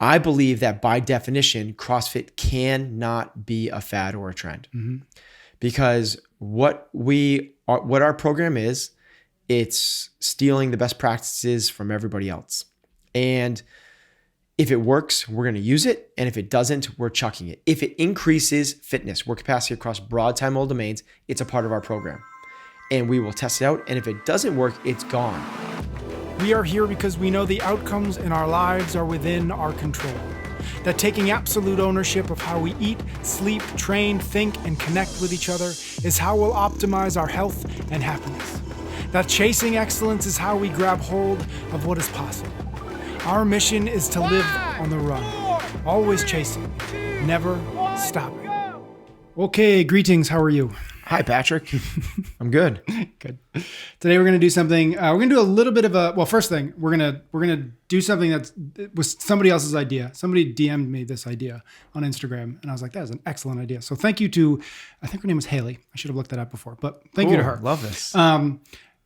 I believe that by definition, CrossFit cannot be a fad or a trend, because what our program is, it's stealing the best practices from everybody else. And if it works, we're going to use it. And if it doesn't, we're chucking it. If it increases fitness, work capacity across broad time mode domains, it's a part of our program. And we will test it out. And if it doesn't work, it's gone. We are here because we know the outcomes in our lives are within our control. That taking absolute ownership of how we eat, sleep, train, think, and connect with each other is how we'll optimize our health and happiness. That chasing excellence is how we grab hold of what is possible. Our mission is to live on the run, always chasing, never stopping. Okay, greetings. How are you? Hi, Patrick. I'm good. Good. Today we're going to do something. We're going to do a little bit of a. Well, first thing we're gonna do something that was somebody else's idea. Somebody DM'd me this idea on Instagram, and I was like, "That is an excellent idea." So thank you to, I think her name was Haley. I should have looked that up before, but thank you to her. Love this. So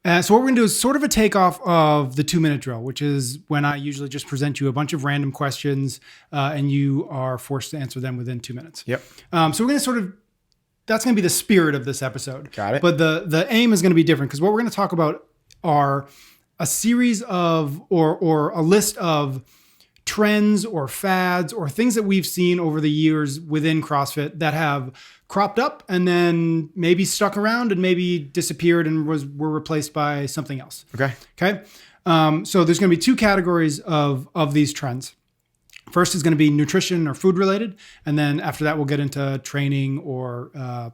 what we're going to do is sort of a takeoff of the 2-minute drill, which is when I usually just present you a bunch of random questions, and you are forced to answer them within 2 minutes. Yep. So we're going to sort of. That's going to be the spirit of this episode. Got it. But the aim is going to be different, because what we're going to talk about are a series of or a list of trends or fads or things that we've seen over the years within CrossFit that have cropped up and then maybe stuck around and maybe disappeared and were replaced by something else. Okay. So there's going to be 2 categories of these trends. First is going to be nutrition or food related. And then after that, we'll get into training or I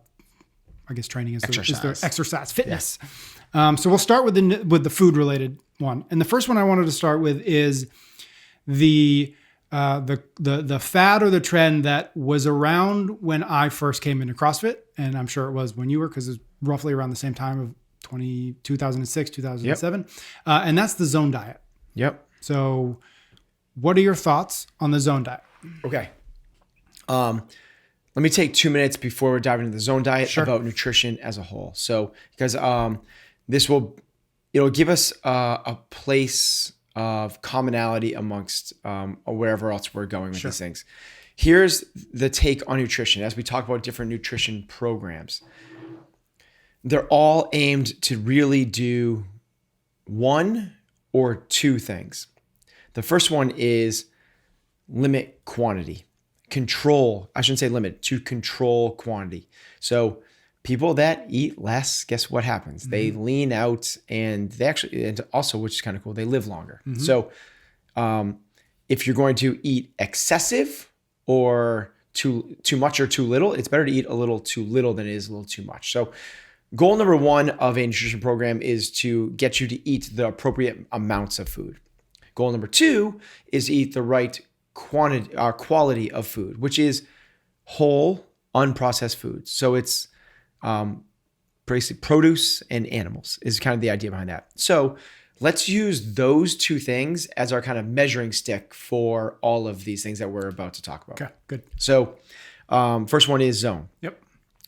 guess training is the exercise, fitness. Yeah. So we'll start with the food related one. And the first one I wanted to start with is the fad or the trend that was around when I first came into CrossFit. And I'm sure it was when you were, because it's roughly around the same time of 2006, 2007. Yep. And that's the zone diet. Yep. So what are your thoughts on the zone diet? Okay. Let me take 2 minutes before we're diving into the zone diet about nutrition as a whole. So, because it'll give us a place of commonality amongst wherever else we're going with these things. Here's the take on nutrition as we talk about different nutrition programs. They're all aimed to really do 1 or 2 things. The first one is limit quantity. Control, I shouldn't say limit, to control quantity. So people that eat less, guess what happens? Mm-hmm. They lean out and they actually, and also, which is kind of cool, they live longer. Mm-hmm. So if you're going to eat excessive or too much or too little, it's better to eat a little too little than it is a little too much. So goal number 1 of a nutrition program is to get you to eat the appropriate amounts of food. Goal number 2 is to eat the right quality of food, which is whole, unprocessed foods. So it's basically produce and animals is kind of the idea behind that. So let's use those 2 things as our kind of measuring stick for all of these things that we're about to talk about. Okay, good. So first one is zone. Yep.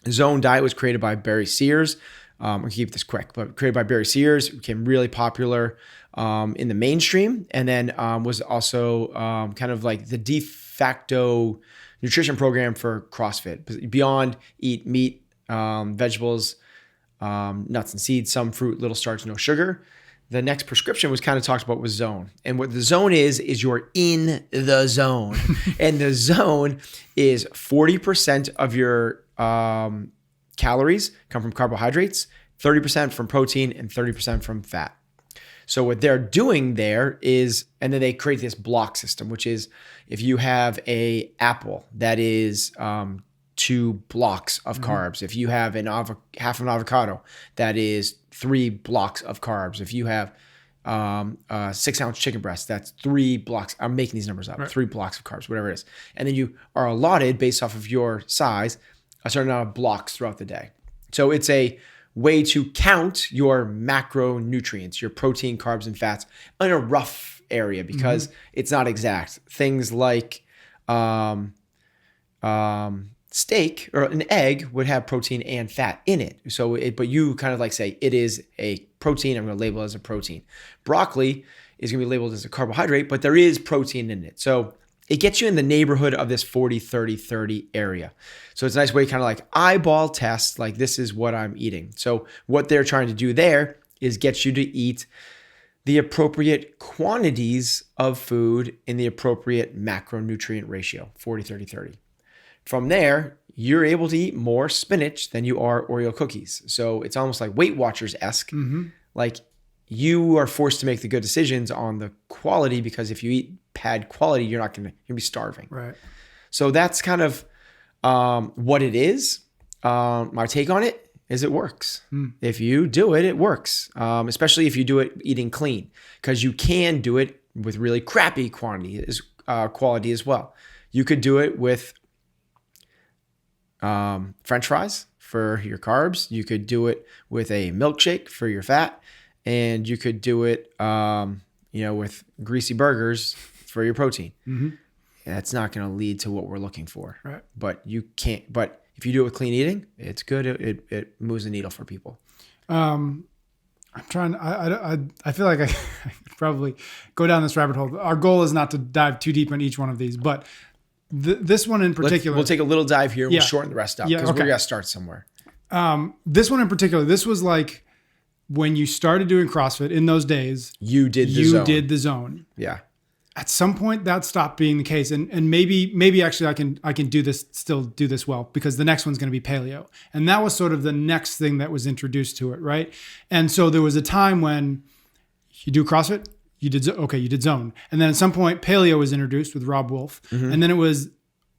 Zone diet was created by Barry Sears. I'll keep this quick, but created by Barry Sears, became really popular in the mainstream, and then was also kind of like the de facto nutrition program for CrossFit. Beyond eat meat, vegetables, nuts and seeds, some fruit, little starch, no sugar. The next prescription was kind of talked about was zone. And what the zone is you're in the zone. And the zone is 40% of your calories come from carbohydrates, 30% from protein, and 30% from fat. So what they're doing there is, and then they create this block system, which is if you have a apple that is 2 blocks of carbs. If you have half an avocado, that is 3 blocks of carbs. If you have a 6-ounce chicken breast, that's 3 blocks. I'm making these numbers up. Right. 3 blocks of carbs, whatever it is. And then you are allotted based off of your size a certain amount of blocks throughout the day. So it's a way to count your macronutrients, your protein, carbs, and fats in a rough area because it's not exact. Things like steak or an egg would have protein and fat in it. So but you kind of like say it is a protein. I'm going to label it as a protein. Broccoli is going to be labeled as a carbohydrate, but there is protein in it. So it gets you in the neighborhood of this 40, 30, 30 area. So it's a nice way to kind of like eyeball test, like this is what I'm eating. So what they're trying to do there is get you to eat the appropriate quantities of food in the appropriate macronutrient ratio, 40, 30, 30. From there, you're able to eat more spinach than you are Oreo cookies. So it's almost like Weight Watchers-esque. Like you are forced to make the good decisions on the quality, because if you eat bad quality, you're going to be starving. Right. So that's kind of what it is. My take on it is it works. If you do it, it works. Especially if you do it eating clean, because you can do it with really crappy quality as well. You could do it with French fries for your carbs. You could do it with a milkshake for your fat, and you could do it, with greasy burgers for your protein. That's not going to lead to what we're looking for. Right. But you can't. But if you do it with clean eating, it's good. It moves the needle for people. I'm trying. I feel like I could probably go down this rabbit hole. Our goal is not to dive too deep on each one of these, but this one in particular. We'll take a little dive here. We'll shorten the rest up because we're gonna start somewhere. This one in particular. This was like when you started doing CrossFit in those days. You did the zone. Yeah. At some point that stopped being the case. And maybe actually I can do this well, because the next one's going to be paleo. And that was sort of the next thing that was introduced to it. Right. And so there was a time when you do CrossFit, you did zone. And then at some point paleo was introduced with Rob Wolf. And then it was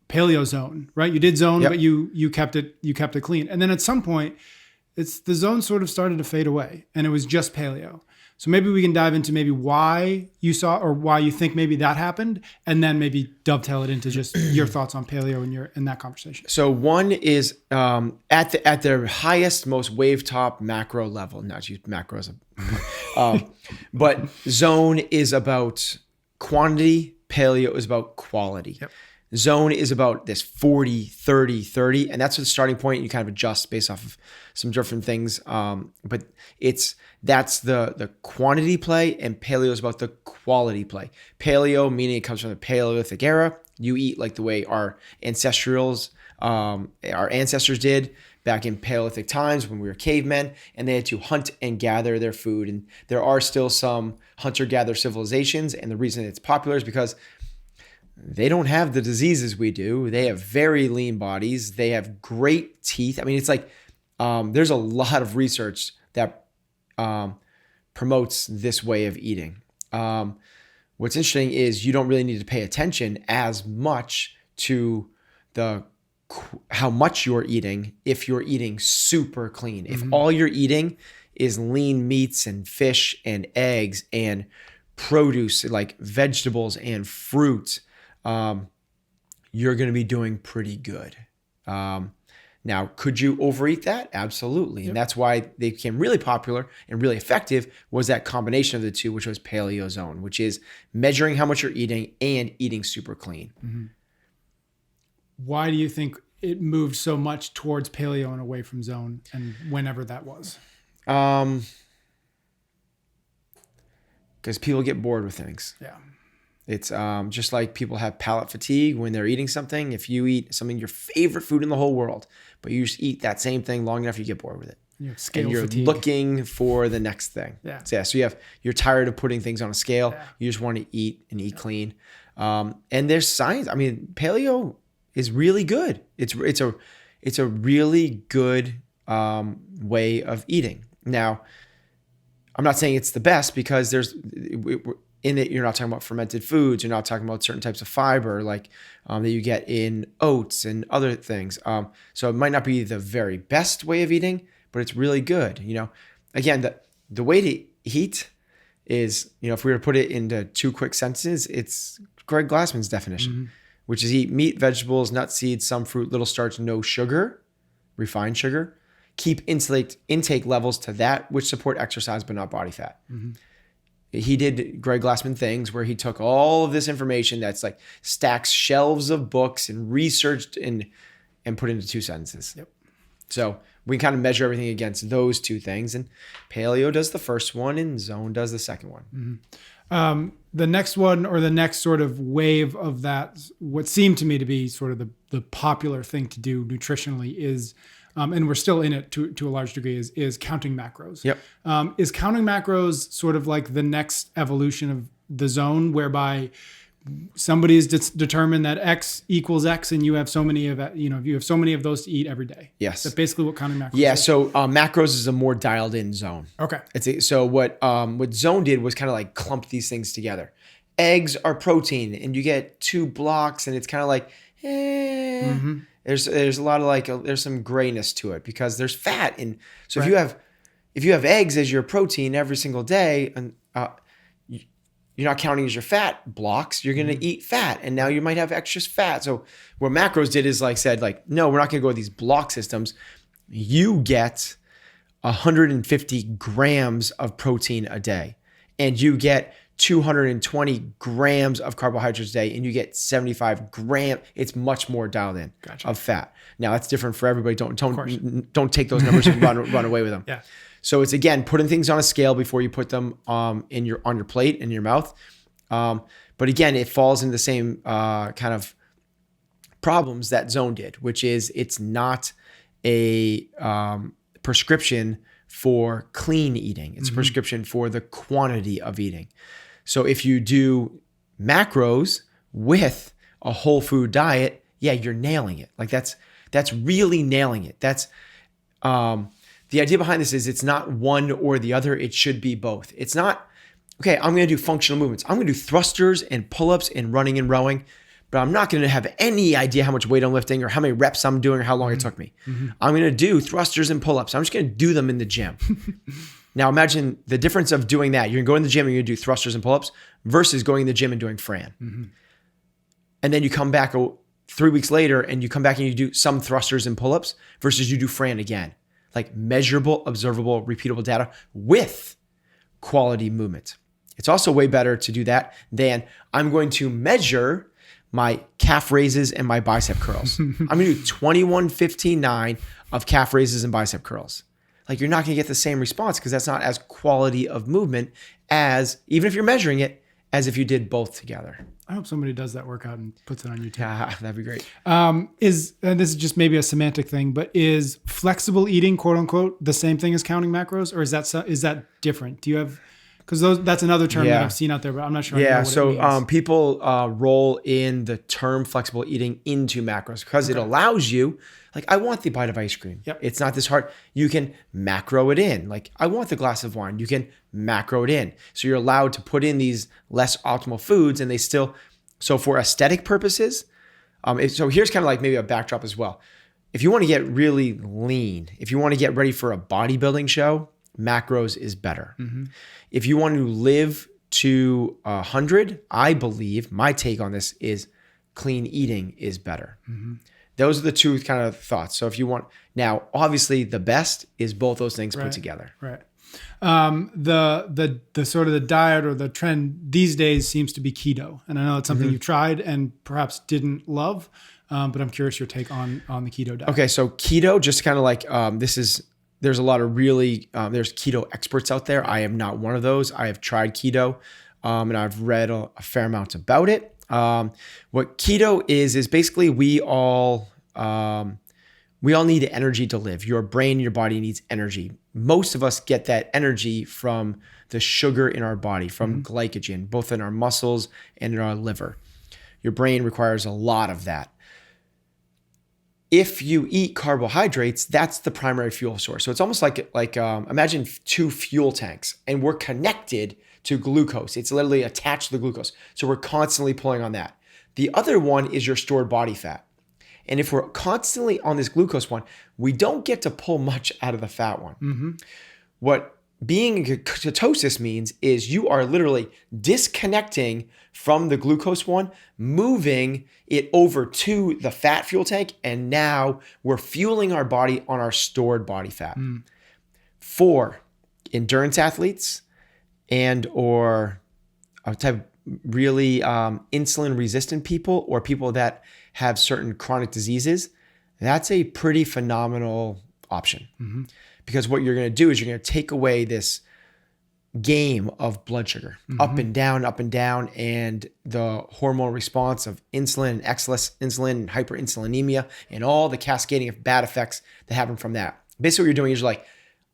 paleo zone, right? You did zone, but you kept it clean. And then at some point the zone sort of started to fade away and it was just paleo. So maybe we can dive into maybe why you saw or why you think maybe that happened, and then maybe dovetail it into just your thoughts on paleo in that conversation. So one is at their highest, most wave top macro level. Not use macros, but zone is about quantity. Paleo is about quality. Yep. Zone is about this 40, 30, 30. And that's the starting point. You kind of adjust based off of some different things. But that's the quantity play, and paleo is about the quality play. Paleo, meaning it comes from the Paleolithic era. You eat like the way our ancestors did back in Paleolithic times when we were cavemen, and they had to hunt and gather their food. And there are still some hunter-gatherer civilizations. And the reason it's popular is because they don't have the diseases we do. They have very lean bodies. They have great teeth. I mean, it's like there's a lot of research that promotes this way of eating. What's interesting is you don't really need to pay attention as much to how much you're eating if you're eating super clean. If all you're eating is lean meats and fish and eggs and produce like vegetables and fruit, you're going to be doing pretty good. Now, could you overeat that? Absolutely. Yep. And that's why they became really popular and really effective, was that combination of the two, which was Paleo Zone, which is measuring how much you're eating and eating super clean. Why do you think it moved so much towards paleo and away from zone, and whenever that was? Because people get bored with things. Yeah. It's just like people have palate fatigue when they're eating something. If you eat something, your favorite food in the whole world, but you just eat that same thing long enough, you get bored with it. You're looking for the next thing. Yeah. So you're tired of putting things on a scale. Yeah. You just want to eat and eat clean. And there's science. I mean, paleo is really good. It's a really good way of eating. Now, I'm not saying it's the best, because in it, you're not talking about fermented foods. You're not talking about certain types of fiber like that you get in oats and other things. So it might not be the very best way of eating, but it's really good. Again, the way to eat is, if we were to put it into two quick sentences, it's Greg Glassman's definition, which is eat meat, vegetables, nuts, seeds, some fruit, little starch, no sugar, refined sugar. Keep intake levels to that which support exercise but not body fat. He did Greg Glassman things where he took all of this information that's like stacks shelves of books and researched and put it into two sentences. Yep. So we can kind of measure everything against those two things. And paleo does the first one and zone does the second one. The next one, or the next sort of wave of that, what seemed to me to be sort of the popular thing to do nutritionally is, and we're still in it to a large degree, is counting macros. Yep. Is counting macros sort of like the next evolution of the zone, whereby somebody is determined that X equals X, and you have so many of that, you have so many of those to eat every day. Yes. That's basically what counting macros Yeah. is. So macros is a more dialed in zone. Okay. So what zone did was kind of like clump these things together. Eggs are protein, and you get 2 blocks, and it's kind of like, there's a lot of there's some grayness to it because there's fat in. So Right. if you have eggs as your protein every single day, and you're not counting as your fat blocks, you're going to eat fat, and now you might have extra fat. So what macros did is said no, we're not going to go with these block systems. You get 150 grams of protein a day, and you get 220 grams of carbohydrates a day, and you get 75 grams. It's much more dialed in of fat. Now that's different for everybody. Don't take those numbers and run away with them. Yeah. So it's, again, putting things on a scale before you put them on your plate, in your mouth. But again, it falls into the same kind of problems that zone did, which is it's not a prescription for clean eating. It's a prescription for the quantity of eating. So if you do macros with a whole food diet, yeah, you're nailing it. That's really nailing it. That's the idea behind this is it's not one or the other. It should be both. It's not, okay, I'm going to do functional movements. I'm going to do thrusters and pull-ups and running and rowing, but I'm not going to have any idea how much weight I'm lifting or how many reps I'm doing or how long it took me. I'm going to do thrusters and pull-ups. I'm just going to do them in the gym. Now imagine the difference of doing that. You're going to go in the gym and you're going to do thrusters and pull-ups versus going in the gym and doing Fran. And then you come back 3 weeks later and you come back and you do some thrusters and pull-ups versus you do Fran again. Measurable, observable, repeatable data with quality movement. It's also way better to do that than I'm going to measure my calf raises and my bicep curls. I'm going to do 21, 15, 9 of calf raises and bicep curls. You're not going to get the same response because that's not as quality of movement as, even if you're measuring it, as if you did both together. I hope somebody does that workout and puts it on YouTube. Yeah, that'd be great. And this is just maybe a semantic thing, but is flexible eating, quote unquote, the same thing as counting macros, or is that different? Do you have, because that's another term that I've seen out there, but I'm not sure. Yeah, I know what it means. People roll in the term flexible eating into macros because it allows you, I want the bite of ice cream. Yep. It's not this hard. You can macro it in. I want the glass of wine. You can macro it in. So you're allowed to put in these less optimal foods, and they still, so for aesthetic purposes, so here's kind of maybe a backdrop as well. If you want to get really lean, if you want to get ready for a bodybuilding show, macros is better. If you want to live to 100, I believe my take on this is clean eating is better. Those are the two kind of thoughts. So if you want, now obviously the best is both those things put together. Right. The sort of the diet or the trend these days seems to be keto, and I know it's something you've tried and perhaps didn't love, but I'm curious your take on the keto diet. Okay, so keto, just kind of there's a lot of really there's keto experts out there. I am not one of those. I have tried keto, and I've read a fair amount about it. What keto is basically we all need energy to live. Your brain, your body needs energy. Most of us get that energy from the sugar in our body, from glycogen, both in our muscles and in our liver. Your brain requires a lot of that. If you eat carbohydrates, that's the primary fuel source. So it's almost like imagine 2 fuel tanks, and we're connected to glucose. It's literally attached to the glucose. So we're constantly pulling on that. The other one is your stored body fat. And if we're constantly on this glucose one, we don't get to pull much out of the fat one. What being in ketosis means is you are literally disconnecting from the glucose one, moving it over to the fat fuel tank, and now we're fueling our body on our stored body fat. For endurance athletes and or a type of really insulin resistant people or people that have certain chronic diseases, that's a pretty phenomenal option. Because what you're going to do is you're going to take away this game of blood sugar, up and down, and the hormone response of insulin and excess insulin and hyperinsulinemia and all the cascading of bad effects that happen from that. Basically what you're doing is you're like,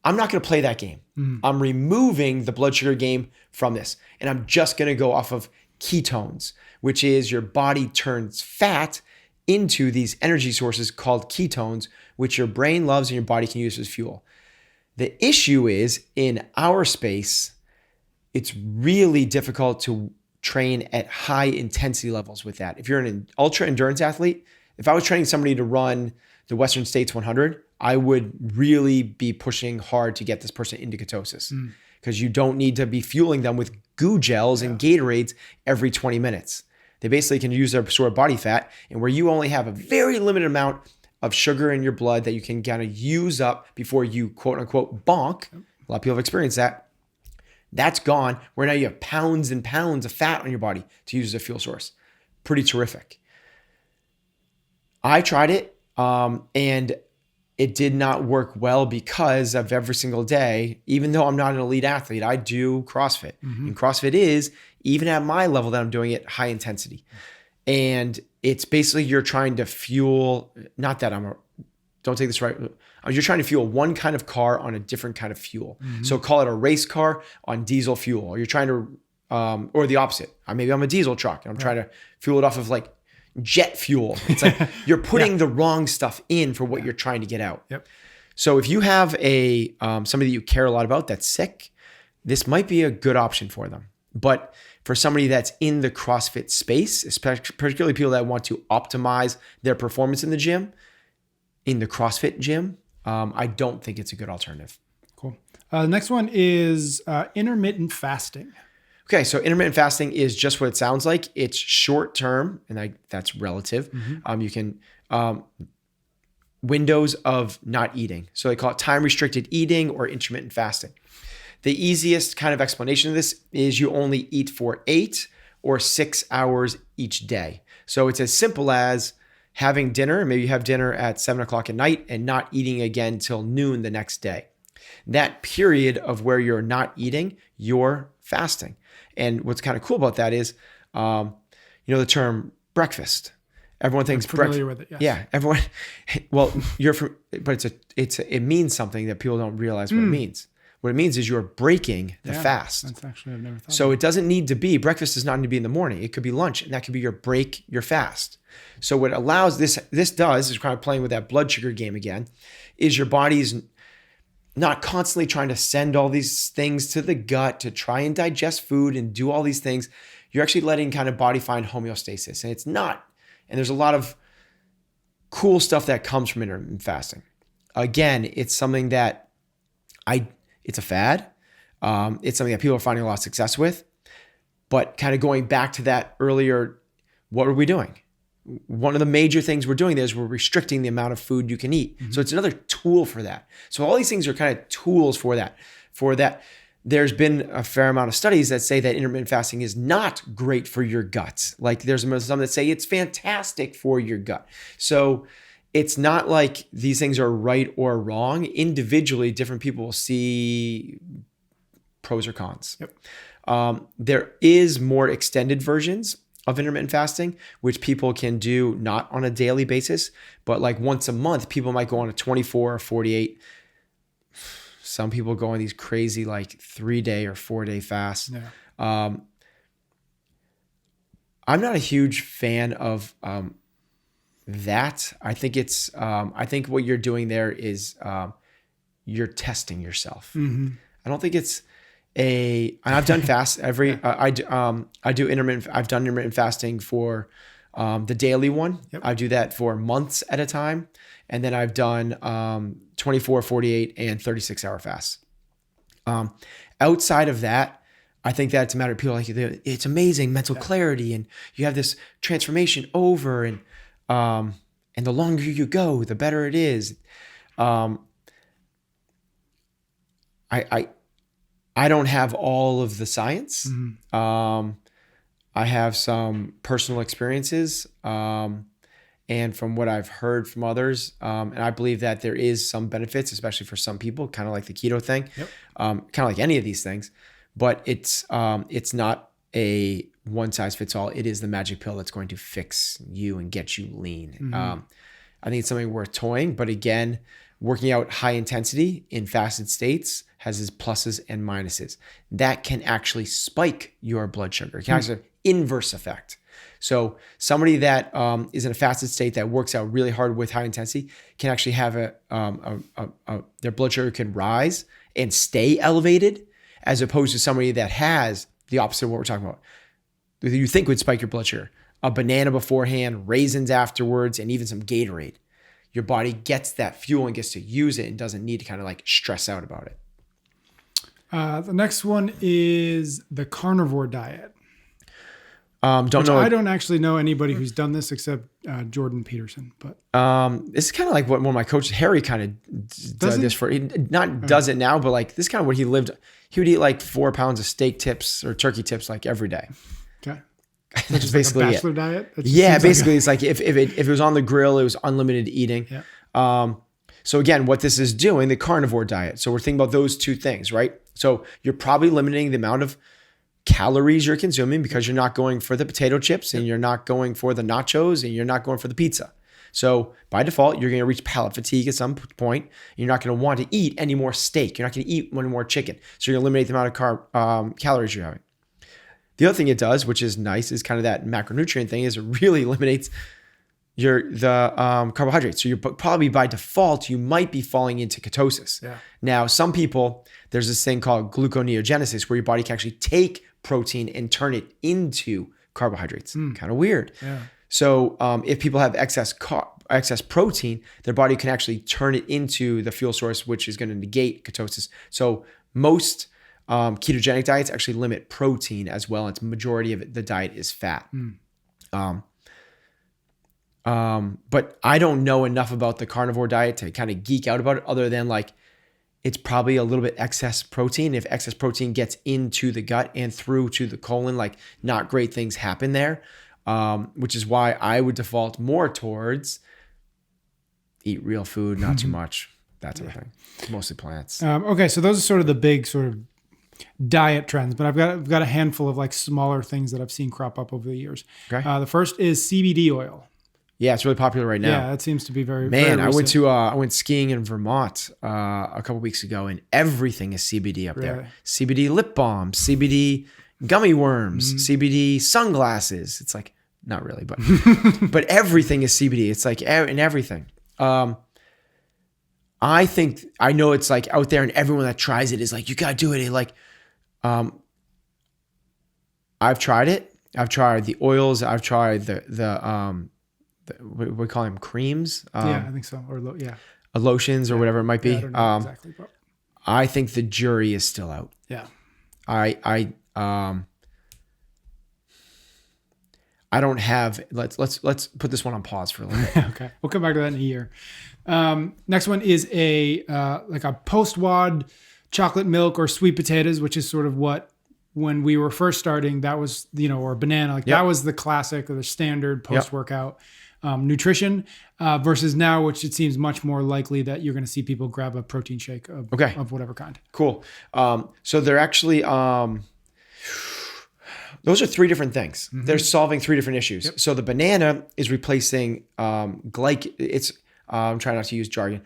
I'm not going to play that game. I'm removing the blood sugar game from this. And I'm just going to go off of ketones, which is your body turns fat into these energy sources called ketones, which your brain loves and your body can use as fuel. The issue is in our space, it's really difficult to train at high intensity levels with that. If you're an ultra endurance athlete, if I was training somebody to run the Western States 100, I would really be pushing hard to get this person into ketosis because you don't need to be fueling them with goo gels and Gatorades every 20 minutes. They basically can use their stored body fat, and where you only have a very limited amount of sugar in your blood that you can kind of use up before you quote unquote bonk. A lot of people have experienced that. That's gone, where now you have pounds and pounds of fat on your body to use as a fuel source. Pretty terrific. I tried it and it did not work well because of every single day, even though I'm not an elite athlete, I do CrossFit. And CrossFit is, even at my level that I'm doing it, high intensity. And it's basically you're trying to fuel, not that don't take this right. You're trying to fuel one kind of car on a different kind of fuel. So call it a race car on diesel fuel. Or you're trying to, or the opposite. Maybe I'm a diesel truck and I'm trying to fuel it off of like jet fuel. It's like you're putting the wrong stuff in for what you're trying to get out. So if you have somebody that you care a lot about that's sick, this might be a good option for them. But for somebody that's in the CrossFit space, especially particularly people that want to optimize their performance in the gym, in the CrossFit gym, I don't think it's a good alternative. Cool. The next one is intermittent fasting. Okay, so intermittent fasting is just what it sounds like. It's short term, and that's relative. You can windows of not eating. So they call it time restricted eating or intermittent fasting. The easiest kind of explanation of this is you only eat for 8 or 6 hours each day. So it's as simple as having dinner, maybe you have dinner at 7 o'clock at night and not eating again till noon the next day. That period of where you're not eating, you're fasting. And what's kind of cool about that is, the term breakfast. Everyone thinks familiar with it. Yes. Yeah, everyone. Well, but it means something that people don't realize what it means. What it means is you're breaking the fast. That's actually, I've never thought So it doesn't need to be, breakfast does not need to be in the morning. It could be lunch, and that could be your fast. So what allows this does is kind of playing with that blood sugar game again, is your body's not constantly trying to send all these things to the gut to try and digest food and do all these things. You're actually letting kind of body find homeostasis, and it's not. And there's a lot of cool stuff that comes from intermittent fasting. Again, it's something that it's a fad. It's something that people are finding a lot of success with. But kind of going back to that earlier, what are we doing? One of the major things we're doing there is we're restricting the amount of food you can eat. So it's another tool for that. So all these things are kind of tools for that. There's been a fair amount of studies that say that intermittent fasting is not great for your gut. Like there's some that say it's fantastic for your gut. So it's not like these things are right or wrong. Individually, different people will see pros or cons. There is more extended versions of intermittent fasting, which people can do not on a daily basis, but like once a month, people might go on a 24 or 48. Some people go on these crazy like 3-day or 4-day fasts. I'm not a huge fan of that. I think I think what you're doing there is you're testing yourself. I don't think it's I've done fast I do intermittent. I've done intermittent fasting for the daily one. I do that for months at a time. And then I've done 24, 48, and 36-hour fasts. Outside of that, I think that's a matter of people like, it's amazing mental clarity, and you have this transformation over, and the longer you go, the better it is. I don't have all of the science. I have some personal experiences, and from what I've heard from others, and I believe that there is some benefits, especially for some people, kind of like the keto thing, kind of like any of these things. but it's not a one size fits all. It is the magic pill that's going to fix you and get you lean. I think it's something worth toying, but again, working out high intensity in fasted states has its pluses and minuses. That can actually spike your blood sugar. It can actually have an inverse effect. So somebody that is in a fasted state that works out really hard with high intensity can actually have their blood sugar can rise and stay elevated, as opposed to somebody that has the opposite of what we're talking about. You think would spike your blood sugar. A banana beforehand, raisins afterwards, and even some Gatorade. Your body gets that fuel and gets to use it and doesn't need to kind of like stress out about it. The next one is the Carnivore Diet. I don't actually know anybody who's done this except Jordan Peterson. But this is kind of like what one of my coaches, Harry, kind of does this for. He does it now, but like this is kind of what he lived. He would eat like 4 pounds of steak tips or turkey tips like every day. Okay. That's basically like a bachelor diet? Yeah, basically it's like if it was on the grill, it was unlimited eating. Yeah. So again, what this is doing, the carnivore diet. So we're thinking about those two things, right? So you're probably limiting the amount of calories you're consuming because you're not going for the potato chips and you're not going for the nachos and you're not going for the pizza. So by default, you're going to reach palate fatigue at some point. You're not going to want to eat any more steak. You're not going to eat any more chicken. So you're going to eliminate the amount of calories you're having. The other thing it does, which is nice, is kind of that macronutrient thing, is it really eliminates the carbohydrates. So you're probably by default, you might be falling into ketosis. Yeah. Now, some people, there's this thing called gluconeogenesis where your body can actually take protein and turn it into carbohydrates. Kind of weird. Yeah. So if people have excess protein, their body can actually turn it into the fuel source, which is going to negate ketosis. So most ketogenic diets actually limit protein as well. It's majority of it, the diet is fat. But I don't know enough about the carnivore diet to kind of geek out about it, other than like it's probably a little bit excess protein. If excess protein gets into the gut and through to the colon, like not great things happen there, which is why I would default more towards eat real food, not too much, that type of thing. Mostly plants. Okay, so those are sort of the big sort of diet trends, but I've got a handful of like smaller things that I've seen crop up over the years. Okay. The first is CBD oil. Yeah, it's really popular right now. Yeah, that seems to be very I went skiing in Vermont a couple weeks ago, and everything is CBD up there. CBD lip balm, CBD gummy worms, CBD sunglasses. It's like not really, but but everything is CBD. It's like in everything. I think I know it's like out there, and everyone that tries it is like, you gotta do it. I've tried it. I've tried the oils. I've tried the what we call them, creams. Yeah, I think so. Or lotions or whatever it might be. Yeah, I don't know exactly, but I think the jury is still out. Yeah. I don't have. Let's put this one on pause for a little bit. Okay, we'll come back to that in a year. Next one is a post-WOD chocolate milk or sweet potatoes, which is sort of what, when we were first starting, that was, or banana, that was the classic or the standard post-workout nutrition, versus now, which it seems much more likely that you're going to see people grab a protein shake of whatever kind. Cool. So they're actually, those are three different things. Mm-hmm. They're solving three different issues. Yep. So the banana is replacing I'm trying not to use jargon.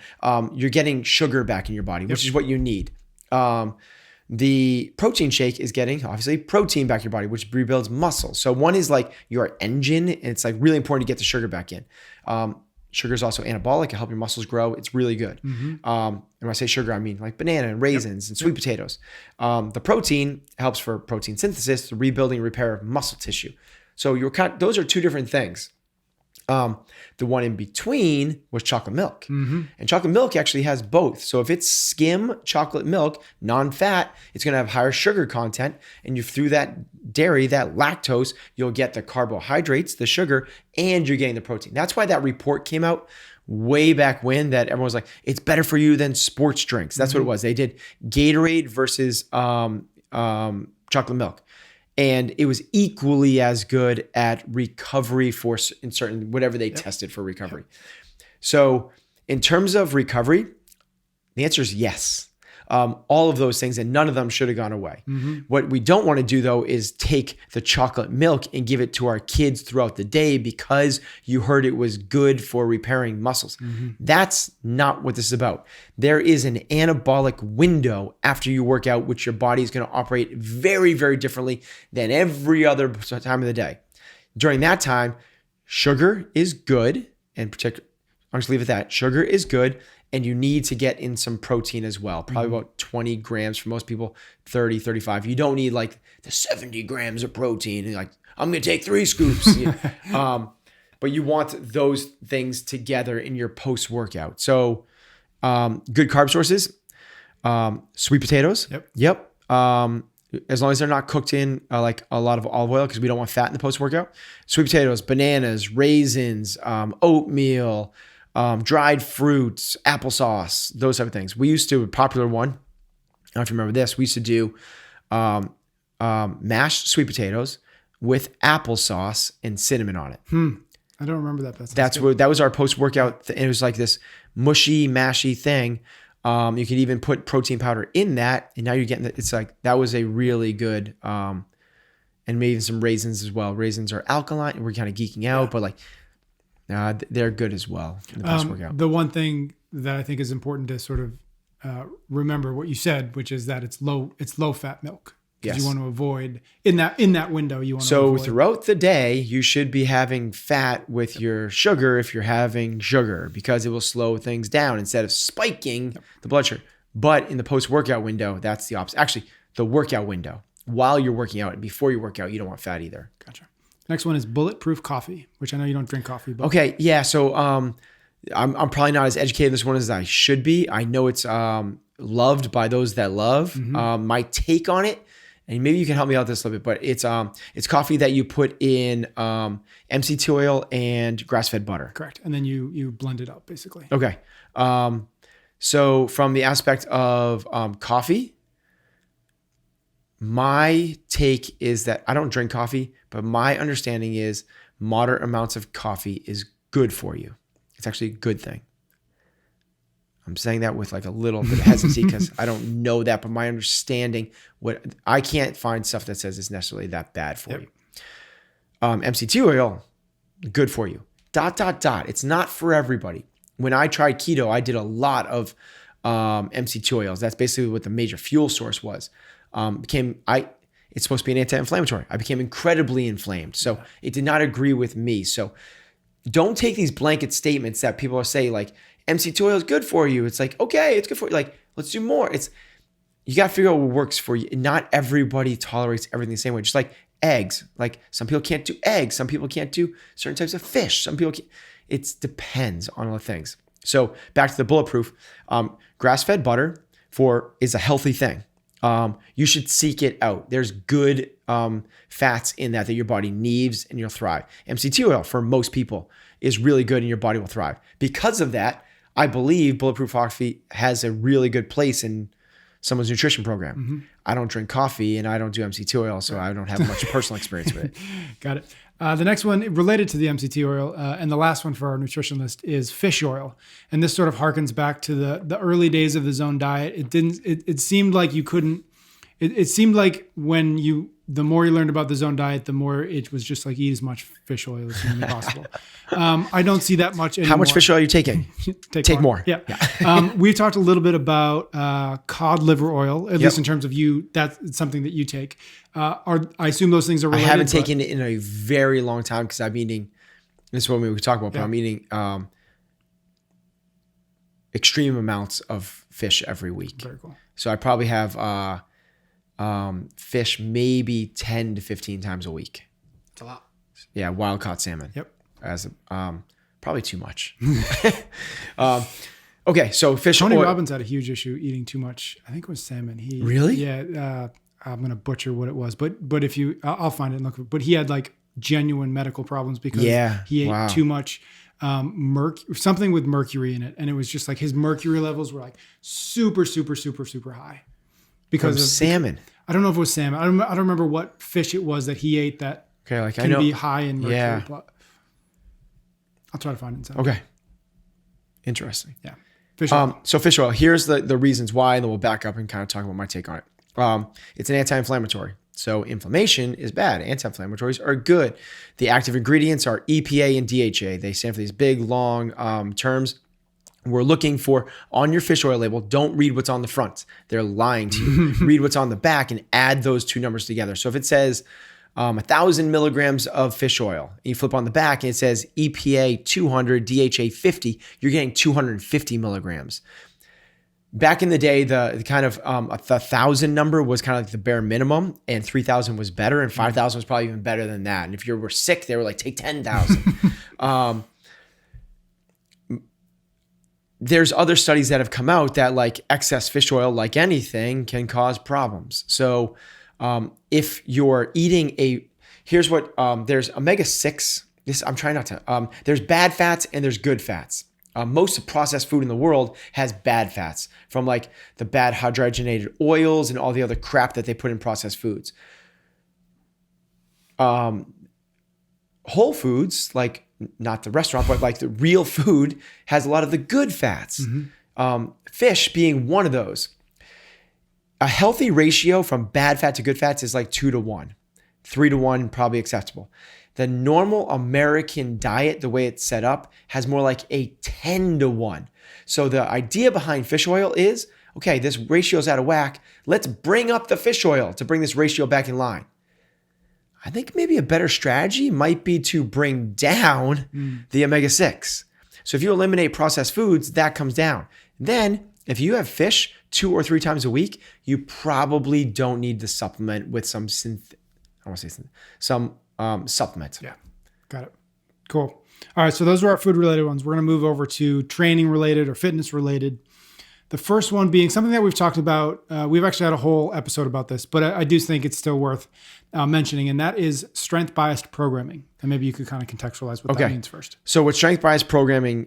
You're getting sugar back in your body, which is what you need. The protein shake is getting, obviously, protein back in your body, which rebuilds muscle. So one is like your engine, and it's like really important to get the sugar back in. Sugar is also anabolic. It helps your muscles grow. It's really good. Mm-hmm. And when I say sugar, I mean like banana and raisins and sweet potatoes. The protein helps for protein synthesis, the rebuilding and repair of muscle tissue. So those are two different things. The one in between was chocolate milk. Mm-hmm. And chocolate milk actually has both. So if it's skim chocolate milk, non-fat, it's going to have higher sugar content. And through that dairy, that lactose, you'll get the carbohydrates, the sugar, and you're getting the protein. That's why that report came out way back when, that everyone was like, it's better for you than sports drinks. That's what it was. They did Gatorade versus chocolate milk. And it was equally as good at recovery in certain, whatever they tested for recovery. So in terms of recovery, the answer is yes. all of those things, and none of them should have gone away. What we don't want to do though is take the chocolate milk and give it to our kids throughout the day because you heard it was good for repairing muscles. That's not what this is about. There is an anabolic window after you work out, which your body is going to operate very, very differently than every other time of the day. During that time, sugar is good, and I'll just leave it at that. Sugar is good, and you need to get in some protein as well. Probably about 20 grams for most people, 30, 35. You don't need like the 70 grams of protein. And like, I'm going to take 3 scoops. But you want those things together in your post-workout. So good carb sources, sweet potatoes. Yep. As long as they're not cooked in like a lot of olive oil, because we don't want fat in the post-workout. Sweet potatoes, bananas, raisins, oatmeal, dried fruits, applesauce, those type of things. We used to, a popular one, I don't know if you remember this, we used to do mashed sweet potatoes with applesauce and cinnamon on it. I don't remember that. That was our post-workout. It was like this mushy, mashy thing. You could even put protein powder in that, and now you're getting it's like that was a really good, and maybe some raisins as well. Raisins are alkaline, and we're kind of geeking out, but like they're good as well in the post-workout. The one thing that I think is important to sort of remember what you said, which is that it's low fat milk. Because you want to avoid in that window. You want to avoid. Throughout the day, you should be having fat with your sugar if you're having sugar, because it will slow things down instead of spiking the blood sugar. But in the post-workout window, that's the opposite. Actually, the workout window, while you're working out and before you work out, you don't want fat either. Gotcha. Next one is Bulletproof Coffee, which I know you don't drink coffee. But okay, yeah. So I'm probably not as educated in this one as I should be. I know it's loved by those that love. My take on it, and maybe you can help me out with this a little bit, but it's coffee that you put in MCT oil and grass-fed butter. Correct. And then you blend it up basically. Okay. So from the aspect of coffee, my take is that I don't drink coffee, but my understanding is moderate amounts of coffee is good for you. It's actually a good thing. I'm saying that with like a little bit of hesitancy because I don't know that, but my understanding, I can't find stuff that says it's necessarily that bad for you. MCT oil, good for you. ... It's not for everybody. When I tried keto, I did a lot of MCT oils. That's basically what the major fuel source was. It's supposed to be an anti-inflammatory. I became incredibly inflamed. So it did not agree with me. So don't take these blanket statements that people are saying like, MCT oil is good for you. It's like, okay, it's good for you. Like, let's do more. You got to figure out what works for you. Not everybody tolerates everything the same way. Just like eggs. Like some people can't do eggs. Some people can't do certain types of fish. Some people can't. It depends on all the things. So back to the Bulletproof, grass-fed butter is a healthy thing. You should seek it out. There's good fats in that your body needs and you'll thrive. MCT oil for most people is really good and your body will thrive. Because of that, I believe Bulletproof Coffee has a really good place in someone's nutrition program. I don't drink coffee and I don't do MCT oil, so I don't have much personal experience with it. Got it. The next one related to the MCT oil, and the last one for our nutrition list is fish oil. And this sort of harkens back to the early days of the Zone diet. It seemed like you couldn't, it seemed like the more you learned about the Zone diet, the more it was just like eat as much fish oil as humanly possible. I don't see that much anymore. How much fish oil are you taking? Take more. Yeah. We've talked a little bit about cod liver oil, at least in terms of you. That's something that you take. I assume those things are related. I haven't taken it in a very long time because I'm eating, this is what we could talk about, but I'm eating extreme amounts of fish every week. Very cool. So I probably have fish maybe 10 to 15 times a week. It's a lot. Yeah, wild caught salmon. Yep. As probably too much. Okay, so fish Tony oil. Robbins had a huge issue eating too much. I think it was salmon. Really? Yeah. I'm gonna butcher what it was, but if I'll find it and look. But he had like genuine medical problems because he ate too much something with mercury in it, and it was just like his mercury levels were like super, super, super, super high. Because of salmon. I don't know if it was salmon. I don't remember what fish it was that he ate that can be high in mercury. But I'll try to find it. Okay. Interesting. Yeah. Fish oil. So fish oil, here's the reasons why, and then we'll back up and kind of talk about my take on it. It's an anti-inflammatory. So inflammation is bad. Anti-inflammatories are good. The active ingredients are EPA and DHA. They stand for these big, long terms. We're looking for, on your fish oil label, don't read what's on the front. They're lying to you. Read what's on the back and add those two numbers together. So if it says 1,000 milligrams of fish oil, and you flip on the back and it says EPA 200, DHA 50, you're getting 250 milligrams. Back in the day, the kind of 1,000 number was kind of like the bare minimum, and 3,000 was better, and 5,000 was probably even better than that. And if you were sick, they were like, take 10,000. There's other studies that have come out that like excess fish oil, like anything, can cause problems. So if you're eating here's what, there's omega-6, I'm trying not to, there's bad fats and there's good fats. Most of processed food in the world has bad fats from like the bad hydrogenated oils and all the other crap that they put in processed foods. Whole foods, like not the restaurant, but like the real food, has a lot of the good fats. Fish being one of those. A healthy ratio from bad fat to good fats is like 2-1. 3-1 probably acceptable. The normal American diet, the way it's set up, has more like a 10-1. So the idea behind fish oil is, okay, this ratio is out of whack. Let's bring up the fish oil to bring this ratio back in line. I think maybe a better strategy might be to bring down the omega-6. So if you eliminate processed foods, that comes down. Then if you have fish 2 or 3 times a week, you probably don't need to supplement with some supplement. Yeah, got it. Cool. All right, so those are our food-related ones. We're going to move over to training-related or fitness-related. The first one being something that we've talked about. We've actually had a whole episode about this, but I do think it's still worth mentioning, and that is strength-biased programming. And maybe you could kind of contextualize what that means first. So what strength-biased programming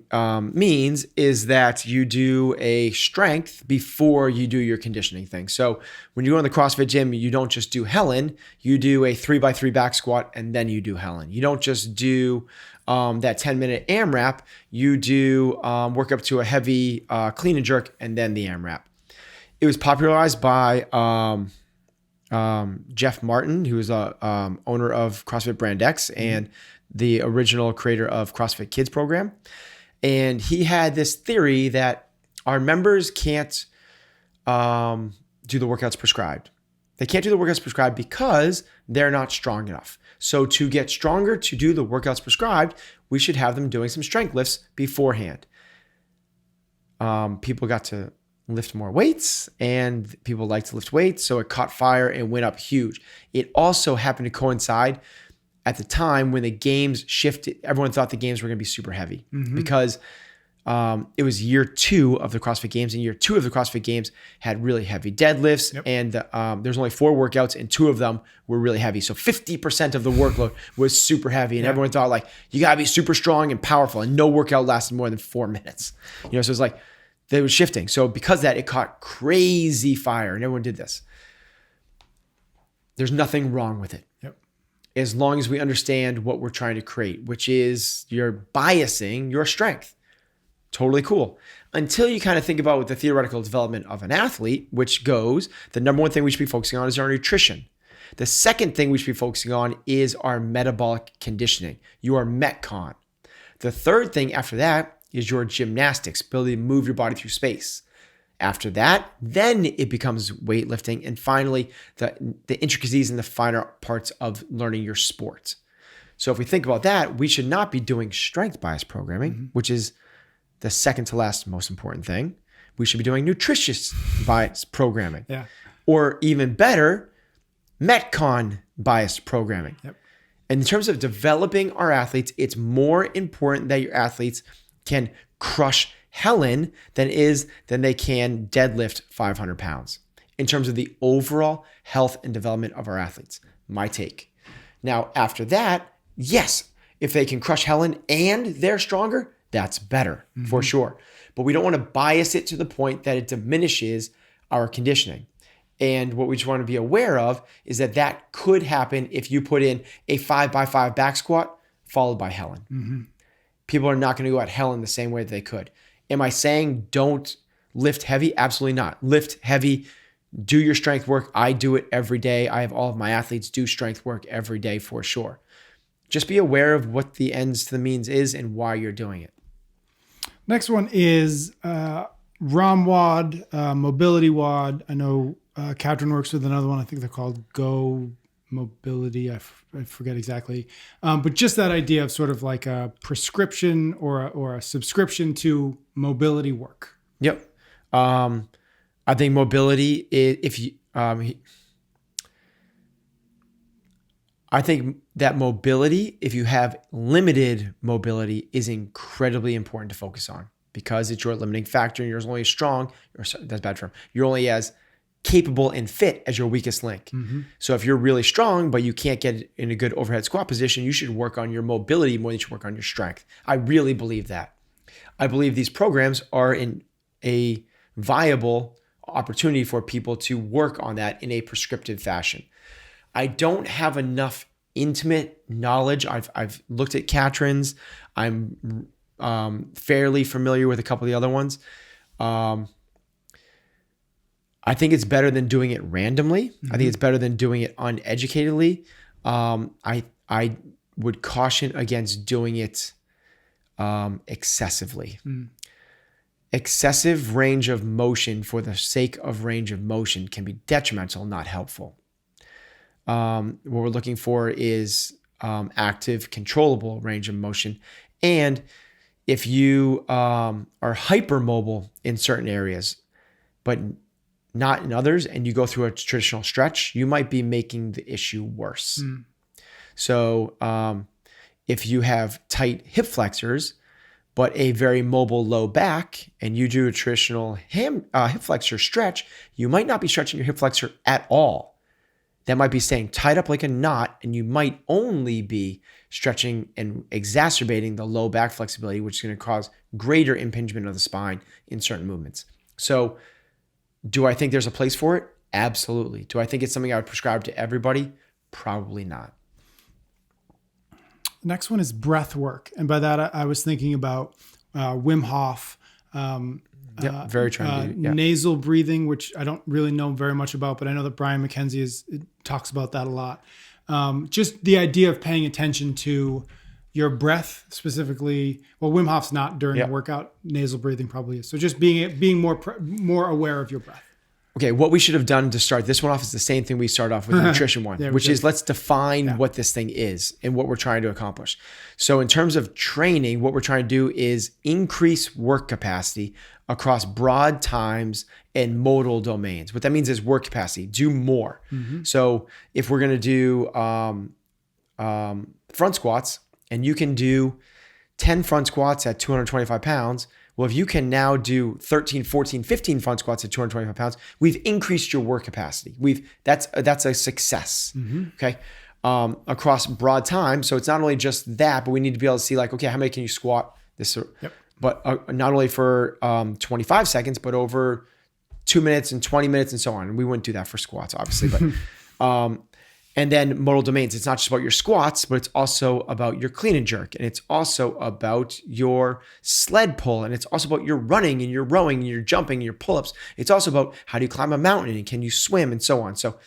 means is that you do a strength before you do your conditioning thing. So when you go in the CrossFit gym, you don't just do Helen, you do a 3x3 back squat, and then you do Helen. You don't just do that 10-minute AMRAP, you do work up to a heavy clean and jerk, and then the AMRAP. It was popularized by Jeff Martin, who is a owner of CrossFit Brand X and the original creator of CrossFit Kids program. And he had this theory that our members can't do the workouts prescribed. They can't do the workouts prescribed because they're not strong enough. So to get stronger, to do the workouts prescribed, we should have them doing some strength lifts beforehand. People got to lift more weights, and people like to lift weights, so it caught fire and went up huge. It also happened to coincide at the time when the games shifted. Everyone thought the games were going to be super heavy because it was year 2 of the CrossFit Games, and year 2 of the CrossFit Games had really heavy deadlifts, and there's only 4 workouts, and 2 of them were really heavy. So 50% of the workload was super heavy, and everyone thought like, you gotta be super strong and powerful, and no workout lasted more than 4 minutes. So it's like they were shifting. So because of that, it caught crazy fire, and everyone did this. There's nothing wrong with it. As long as we understand what we're trying to create, which is you're biasing your strength. Totally cool. Until you kind of think about the theoretical development of an athlete, which goes, the number one thing we should be focusing on is our nutrition. The second thing we should be focusing on is our metabolic conditioning, your Metcon. The third thing after that is your gymnastics, ability to move your body through space. After that, then it becomes weightlifting. And finally, the intricacies and the finer parts of learning your sport. So if we think about that, we should not be doing strength-biased programming, which is the second to last most important thing. We should be doing nutritious biased programming. Or even better, Metcon biased programming. And in terms of developing our athletes, it's more important that your athletes can crush Helen than they can deadlift 500 pounds. In terms of the overall health and development of our athletes, my take. Now, after that, yes, if they can crush Helen and they're stronger, that's better for sure. But we don't want to bias it to the point that it diminishes our conditioning. And what we just want to be aware of is that could happen if you put in a 5x5 back squat followed by Helen. People are not going to go at Helen the same way that they could. Am I saying don't lift heavy? Absolutely not. Lift heavy, do your strength work. I do it every day. I have all of my athletes do strength work every day for sure. Just be aware of what the ends to the means is and why you're doing it. Next one is ROM WOD, mobility WOD. I know CompTrain works with another one. I think they're called Go Mobility. I forget exactly. But just that idea of sort of like a prescription or a subscription to mobility work. Yep. I think mobility is, I think that mobility, if you have limited mobility, is incredibly important to focus on because it's your limiting factor and you're only as strong, or sorry, that's a bad term, you're only as capable and fit as your weakest link. Mm-hmm. So if you're really strong, but you can't get in a good overhead squat position, you should work on your mobility more than you should work on your strength. I really believe that. I believe these programs are in a viable opportunity for people to work on that in a prescriptive fashion. I don't have enough intimate knowledge. I've looked at CompTrains. I'm fairly familiar with a couple of the other ones. I think it's better than doing it randomly. Mm-hmm. I think it's better than doing it uneducatedly. I would caution against doing it excessively. Mm. Excessive range of motion for the sake of range of motion can be detrimental, not helpful. What we're looking for is active, controllable range of motion. And if you are hypermobile in certain areas, but not in others, and you go through a traditional stretch, you might be making the issue worse. Mm. So if you have tight hip flexors, but a very mobile low back, and you do a traditional hip flexor stretch, you might not be stretching your hip flexor at all. That might be staying tied up like a knot, and you might only be stretching and exacerbating the low back flexibility, which is going to cause greater impingement of the spine in certain movements. So do I think there's a place for it? Absolutely. Do I think it's something I would prescribe to everybody? Probably not. Next one is breath work. And by that, I was thinking about Wim Hoff, very trendy. Nasal breathing, which I don't really know very much about, but I know that Brian McKenzie talks about that a lot. Just the idea of paying attention to your breath specifically. Well, Wim Hof's not during a workout. Nasal breathing probably is. So just being more aware of your breath. Okay, what we should have done to start this one off is the same thing we start off with the nutrition one, which is let's define what this thing is and what we're trying to accomplish. So in terms of training, what we're trying to do is increase work capacity across broad times and modal domains. What that means is work capacity, do more. Mm-hmm. So if we're going to do front squats, and you can do 10 front squats at 225 pounds, well, if you can now do 13, 14, 15 front squats at 225 pounds, we've increased your work capacity. That's a success, okay? Across broad time. So it's not only just that, but we need to be able to see like, okay, how many can you squat this? But not only for 25 seconds, but over 2 minutes and 20 minutes and so on. And we wouldn't do that for squats, obviously, but and then modal domains. It's not just about your squats, but it's also about your clean and jerk. And it's also about your sled pull. And it's also about your running and your rowing and your jumping and your pull-ups. It's also about how do you climb a mountain and can you swim and so on. So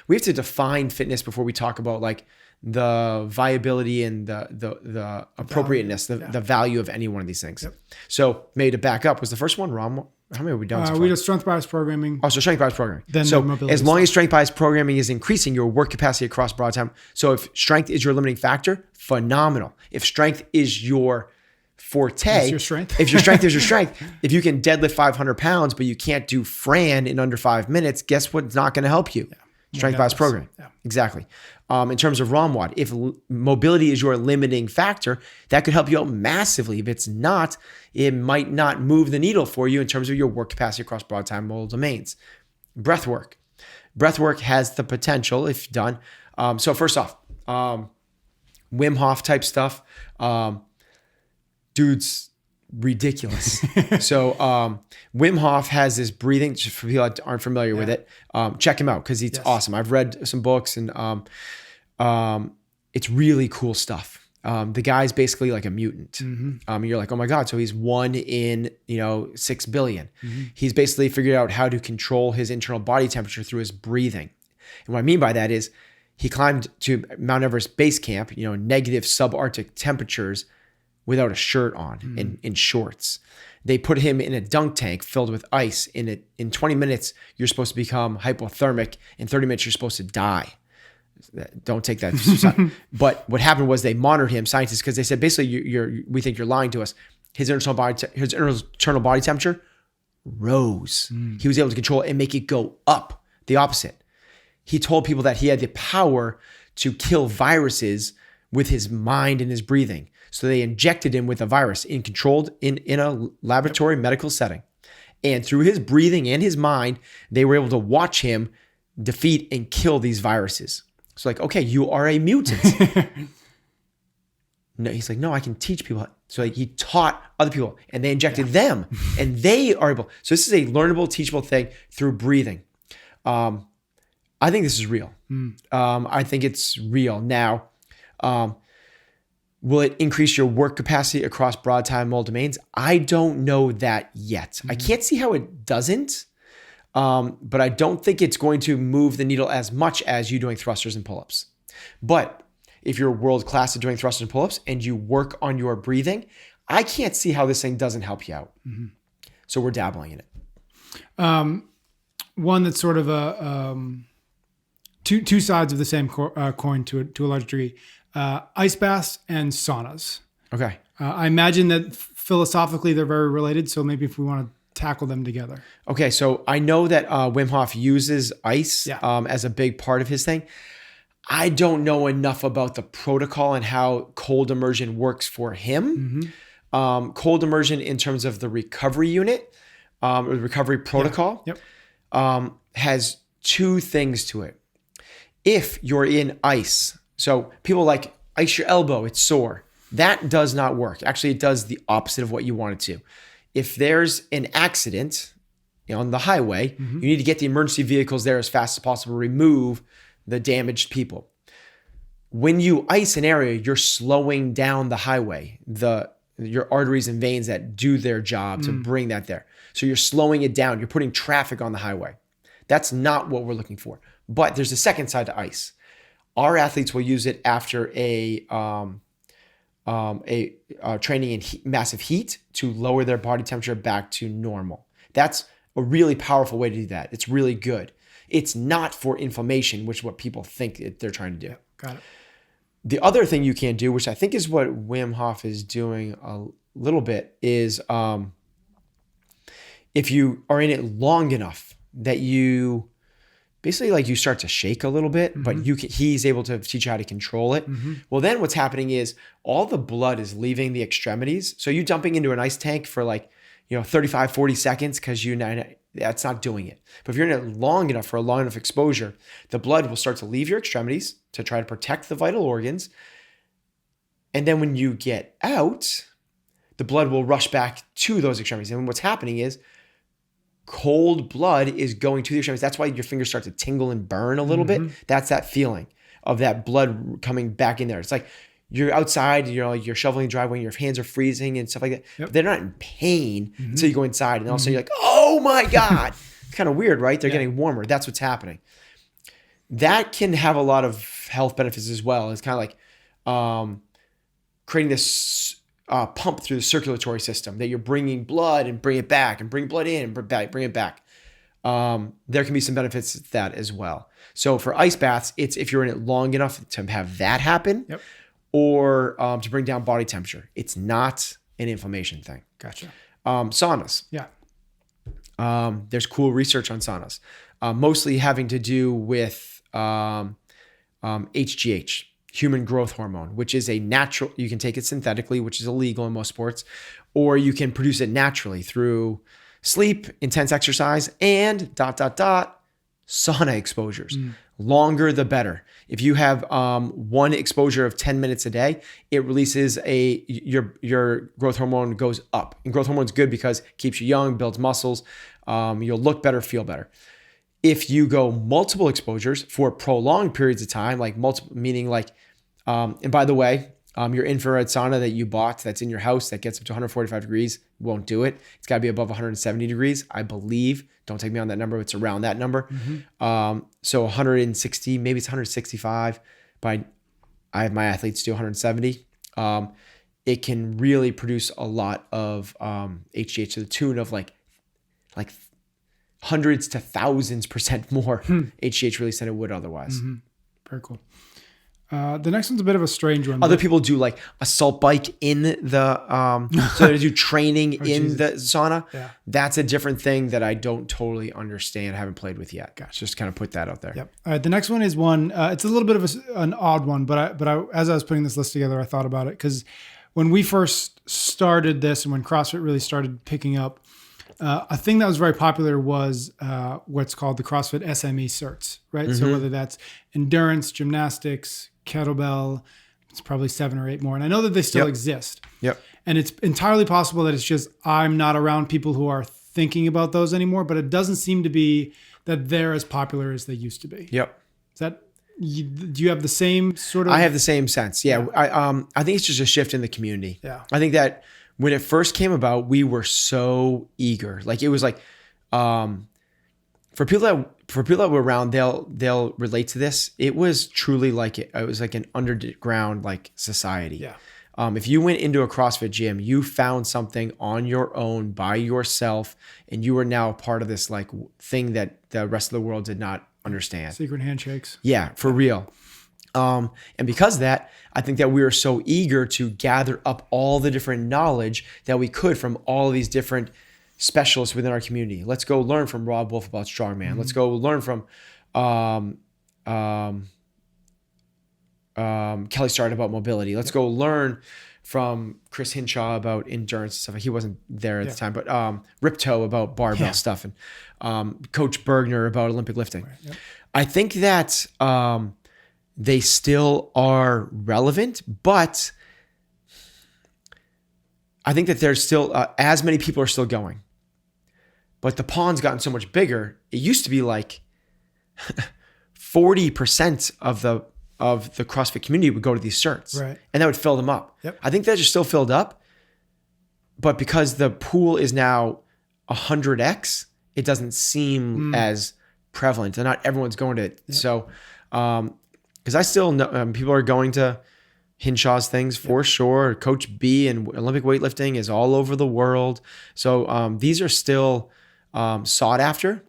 we have to define fitness before we talk about like the viability and the appropriateness, the value of any one of these things. Yep. So maybe to back up, was the first one wrong? How many have we done so far? We did strength-based programming. Oh, so strength-based programming. Then so as long as strength-based programming is increasing your work capacity across broad time. So if strength is your limiting factor, phenomenal. If strength is your forte, is your strength. If your strength is your strength, if you can deadlift 500 pounds, but you can't do Fran in under 5 minutes, guess what's not going to help you? Strength-based programming. Yeah. Exactly. In terms of ROM WOD, if mobility is your limiting factor, that could help you out massively. If it's not, it might not move the needle for you in terms of your work capacity across broad time modal domains. Breath work. Breath work has the potential, if done. So first off, Wim Hof type stuff. Dude's ridiculous. So Wim Hof has this breathing, just for people that aren't familiar with it, check him out because it's awesome. I've read some books and it's really cool stuff. The guy's basically like a mutant. You're like, oh my God. So he's 1 in, 6 billion. He's basically figured out how to control his internal body temperature through his breathing. And what I mean by that is he climbed to Mount Everest base camp, negative subarctic temperatures without a shirt on, in shorts. They put him in a dunk tank filled with ice. In 20 minutes, you're supposed to become hypothermic. In 30 minutes, you're supposed to die. Don't take that. But what happened was they monitored him, scientists, because they said, basically, we think you're lying to us. His internal body temperature rose. He was able to control it and make it go up, the opposite. He told people that he had the power to kill viruses with his mind and his breathing. So they injected him with a virus in a laboratory medical setting. And through his breathing and his mind, they were able to watch him defeat and kill these viruses. So like, okay, you are a mutant. No, he's like, no, I can teach people. So like he taught other people and they injected them and they are able. So this is a learnable, teachable thing through breathing. I think this is real. I think it's real. Now, will it increase your work capacity across broad time mole domains? I don't know that yet. I can't see how it doesn't, but I don't think it's going to move the needle as much as you doing thrusters and pull-ups. But if you're world class at doing thrusters and pull-ups and you work on your breathing, I can't see how this thing doesn't help you out. So we're dabbling in it. One that's sort of a two sides of the same coin to a large degree. Ice baths and saunas. Okay. I imagine that philosophically they're very related. So maybe if we want to tackle them together. Okay. So I know that Wim Hof uses ice as a big part of his thing. I don't know enough about the protocol and how cold immersion works for him. Cold immersion in terms of the recovery unit, or the recovery protocol, has two things to it. If you're in ice, so people like ice your elbow, it's sore. That does not work. Actually, it does the opposite of what you want it to. If there's an accident on the highway, you need to get the emergency vehicles there as fast as possible, remove the damaged people. When you ice an area, you're slowing down the highway, your arteries and veins that do their job to bring that there. So you're slowing it down. You're putting traffic on the highway. That's not what we're looking for. But there's a second side to ice. Our athletes will use it after a training in massive heat to lower their body temperature back to normal. That's a really powerful way to do that. It's really good. It's not for inflammation, which is what people think they're trying to do. Got it. The other thing you can do, which I think is what Wim Hof is doing a little bit, is if you are in it long enough that you basically like you start to shake a little bit, but he's able to teach you how to control it. Well, then what's happening is all the blood is leaving the extremities. So you dumping into an ice tank for 35, 40 seconds because that's not doing it. But if you're in it long enough for a long enough exposure, the blood will start to leave your extremities to try to protect the vital organs. And then when you get out, the blood will rush back to those extremities. And what's happening is cold blood is going to the extremities. That's why your fingers start to tingle and burn a little bit. That's that feeling of that blood coming back in there. It's like you're outside, you're shoveling the driveway, and your hands are freezing and stuff like that. But they're not in pain until you go inside. And all of a sudden you're like, oh my God. It's kind of weird, right? They're getting warmer. That's what's happening. That can have a lot of health benefits as well. It's kind of like creating this pump through the circulatory system that you're bringing blood and bring it back and bring blood in and bring it back. There can be some benefits to that as well. So for ice baths, it's if you're in it long enough to have that happen or to bring down body temperature. It's not an inflammation thing. Gotcha. Saunas. Yeah. There's cool research on saunas, mostly having to do with HGH. Human growth hormone, which is a natural, you can take it synthetically, which is illegal in most sports, or you can produce it naturally through sleep, intense exercise, and ... sauna exposures. Longer, the better. If you have one exposure of 10 minutes a day, it releases your growth hormone goes up. And growth hormone is good because it keeps you young, builds muscles. You'll look better, feel better. If you go multiple exposures for prolonged periods of time, like multiple, meaning like, and by the way, Your infrared sauna that you bought that's in your house that gets up to 145 degrees won't do it. It's got to be above 170 degrees, I believe. Don't take me on that number. It's around that number. So 160, maybe it's 165. But I have my athletes do 170. It can really produce a lot of HGH to the tune of like hundreds to thousands % more HGH release than it would otherwise. Very cool. The next one's a bit of a strange one. Other people do like a salt bike in the, so they do training in the sauna. Yeah. That's a different thing that I don't totally understand. I haven't played with yet. Gotcha. Just kind of put that out there. Yep. All right. The next one is one, it's a little bit of an odd one, but as I was putting this list together, I thought about it because when we first started this and when CrossFit really started picking up, a thing that was very popular was what's called the CrossFit SME Certs, right? So whether that's endurance, gymnastics, kettlebell, it's probably 7 or 8 more. And I know that they still exist. Yep. And it's entirely possible that it's just I'm not around people who are thinking about those anymore, but it doesn't seem to be that they're as popular as they used to be. Yep. Is that, do you have the same sort of? I have the same sense. Yeah. I think it's just a shift in the community. Yeah. I think that when it first came about, we were so eager. Like it was like, for people that were around, they'll relate to this. It was truly like it was like an underground like society. Yeah. If you went into a CrossFit gym, you found something on your own by yourself, and you were now part of this like thing that the rest of the world did not understand. Secret handshakes. Yeah, for real. And because of that, I think that we were so eager to gather up all the different knowledge that we could from all of these different specialists within our community. Let's go learn from Rob Wolf about strongman. Let's go learn from Kelly Starrett about mobility. Let's go learn from Chris Hinshaw about endurance and stuff. He wasn't there at the time, but Ripto about barbell stuff, and Coach Bergner about Olympic lifting. Right, yep. I think that they still are relevant, but I think that there's still as many people are still going. But the pond's gotten so much bigger. It used to be like 40% of the CrossFit community would go to these certs, right, and that would fill them up. Yep. I think that just still filled up, but because the pool is now 100x, it doesn't seem as prevalent, and not everyone's going to it. Yep. So, because I still know people are going to Hinshaw's things for sure. Coach B and Olympic weightlifting is all over the world. So these are still sought after.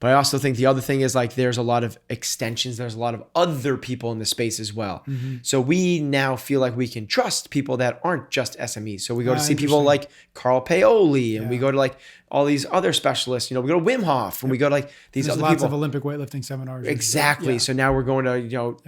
But I also think the other thing is like there's a lot of extensions. There's a lot of other people in the space as well. So we now feel like we can trust people that aren't just SMEs. So we go to see people like Carl Paoli, and we go to like all these other specialists. You know, we go to Wim Hoff, and we go to like these other lots people. of Olympic weightlifting seminars. Exactly. So now we're going to,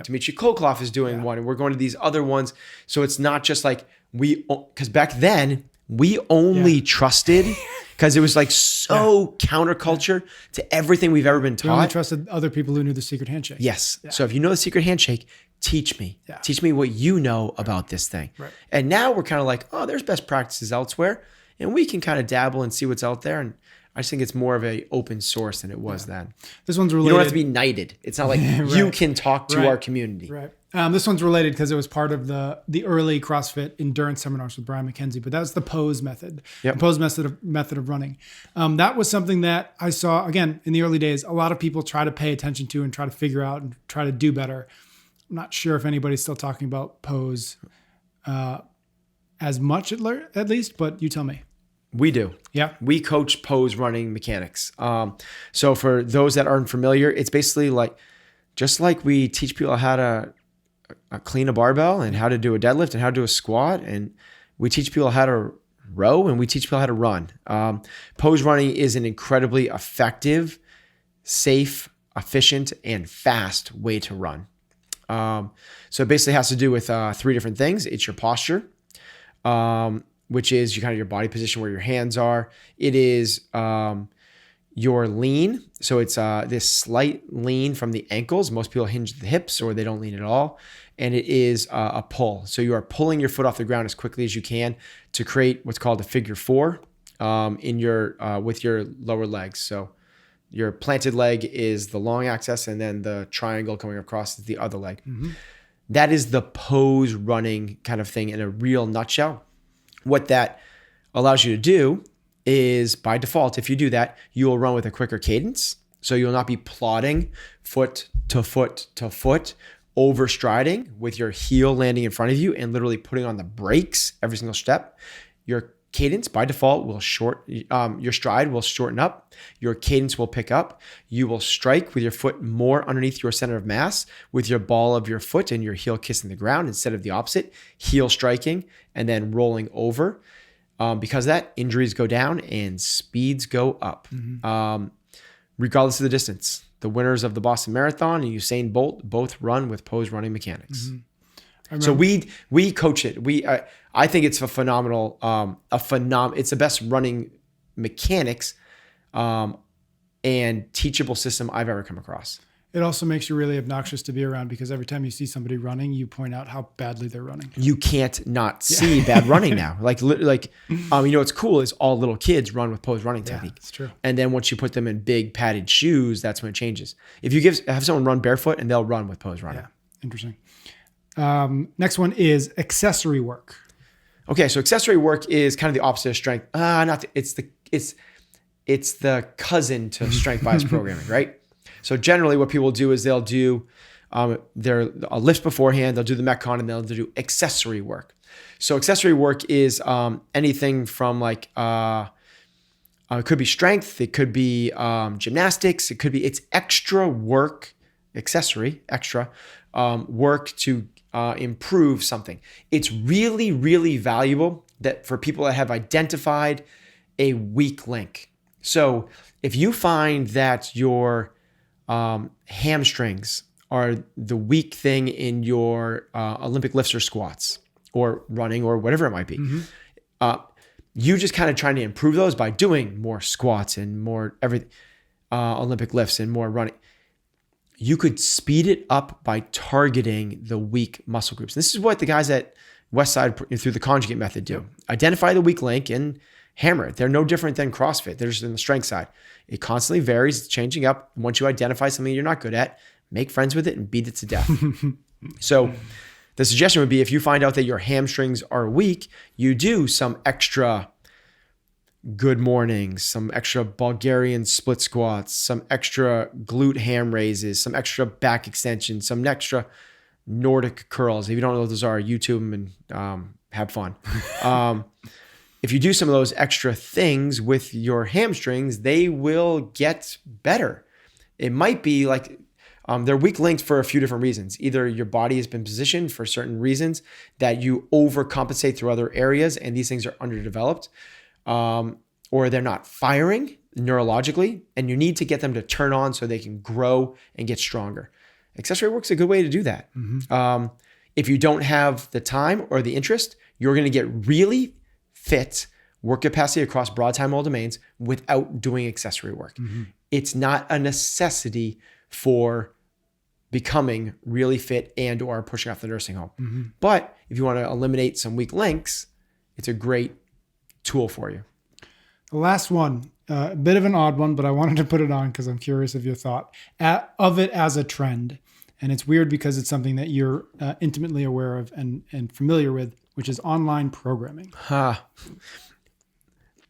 Dmitry Kolkloff is doing one, and we're going to these other ones. So it's not just like because back then we only trusted because it was like so counterculture to everything we've ever been taught. We only trusted other people who knew the secret handshake. Yes. Yeah. So if you know the secret handshake, teach me. Yeah. Teach me what you know about this thing. Right. And now we're kind of like, oh, there's best practices elsewhere, and we can kind of dabble and see what's out there. And I just think it's more of a open source than it was then. This one's related. You don't have to be knighted. It's not like you can talk to our community. Right. This one's related because it was part of the early CrossFit endurance seminars with Brian McKenzie, but that was the pose method, the pose method of running. That was something that I saw, again, in the early days, a lot of people try to pay attention to and try to figure out and try to do better. I'm not sure if anybody's still talking about pose as much at least, but you tell me. We do. Yeah. We coach pose running mechanics. So for those that aren't familiar, it's basically like, just like we teach people how to clean a barbell and how to do a deadlift and how to do a squat, and we teach people how to row, and we teach people how to run. Pose running is an incredibly effective, safe, efficient, and fast way to run. So it basically has to do with 3 different things. It's your posture, which is your body position where your hands are. It is your lean. So it's this slight lean from the ankles. Most people hinge the hips or they don't lean at all. And it is a pull. So you are pulling your foot off the ground as quickly as you can to create what's called a figure 4 in your with your lower legs. So your planted leg is the long axis, and then the triangle coming across is the other leg. that is the pose running kind of thing in a real nutshell. What that allows you to do is, by default, if you do that, you will run with a quicker cadence. So you'll not be plodding foot to foot to foot, overstriding with your heel landing in front of you and literally putting on the brakes every single step. Your cadence by default will your stride will shorten up. Your cadence will pick up. You will strike with your foot more underneath your center of mass, with your ball of your foot and your heel kissing the ground instead of the opposite, heel striking and then rolling over. Because of that, injuries go down and speeds go up. Regardless of the distance. The winners of the Boston Marathon and Usain Bolt both run with pose running mechanics. So we coach it. I think it's a phenomenal, it's the best running mechanics and teachable system I've ever come across. It also makes you really obnoxious to be around because every time you see somebody running, you point out how badly they're running. You can't not see bad running now. What's cool is all little kids run with pose running technique. That's true. And then once you put them in big padded shoes, that's when it changes. If you have someone run barefoot and they'll run with pose running. Yeah, interesting. Next one is accessory work. Okay, so accessory work is kind of the opposite of strength. It's the cousin to strength bias programming, right? So generally what people do is they'll do a lift beforehand, they'll do the Metcon, and they'll do accessory work. So accessory work is anything from it could be strength, it could be gymnastics, it's extra work, extra work to improve something. It's really, really valuable that for people that have identified a weak link. So if you find that your hamstrings are the weak thing in your Olympic lifts or squats or running or whatever it might be. You just kind of trying to improve those by doing more squats and more Olympic lifts and more running. You could speed it up by targeting the weak muscle groups. And this is what the guys at Westside through the conjugate method do. Identify the weak link and hammer it. They're no different than CrossFit. They're just in the strength side. It constantly varies, it's changing up. Once you identify something you're not good at, make friends with it and beat it to death. So the suggestion would be if you find out that your hamstrings are weak, you do some extra good mornings, some extra Bulgarian split squats, some extra glute ham raises, some extra back extensions, some extra Nordic curls. If you don't know what those are, YouTube them and have fun. If you do some of those extra things with your hamstrings, they will get better. It might be like they're weak linked for a few different reasons. Either your body has been positioned for certain reasons that you overcompensate through other areas and these things are underdeveloped, or they're not firing neurologically and you need to get them to turn on so they can grow and get stronger. Accessory work's a good way to do that. If you don't have the time or the interest, you're going to get really fit work capacity across broad time all domains without doing accessory work. It's not a necessity for becoming really fit and or pushing off the nursing home. But if you want to eliminate some weak links, it's a great tool for you. The last one, a bit of an odd one, but I wanted to put it on because I'm curious of your thought of it as a trend. And it's weird because it's something that you're intimately aware of and familiar with, which is online programming.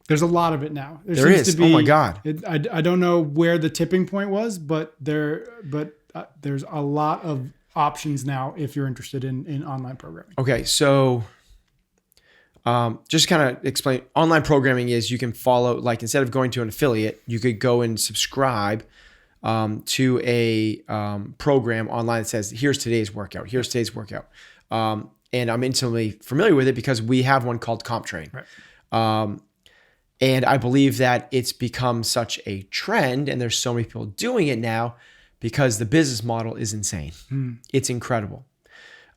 There's a lot of it now. There is. Oh my God. I don't know where the tipping point was, but there's a lot of options now if you're interested in online programming. Okay, so just kind of explain. Online programming is you can follow, like instead of going to an affiliate, you could go and subscribe to a program online that says, here's today's workout. Here's today's workout. And I'm intimately familiar with it because we have one called CompTrain. Right. And I believe that it's become such a trend and there's so many people doing it now because the business model is insane. It's incredible.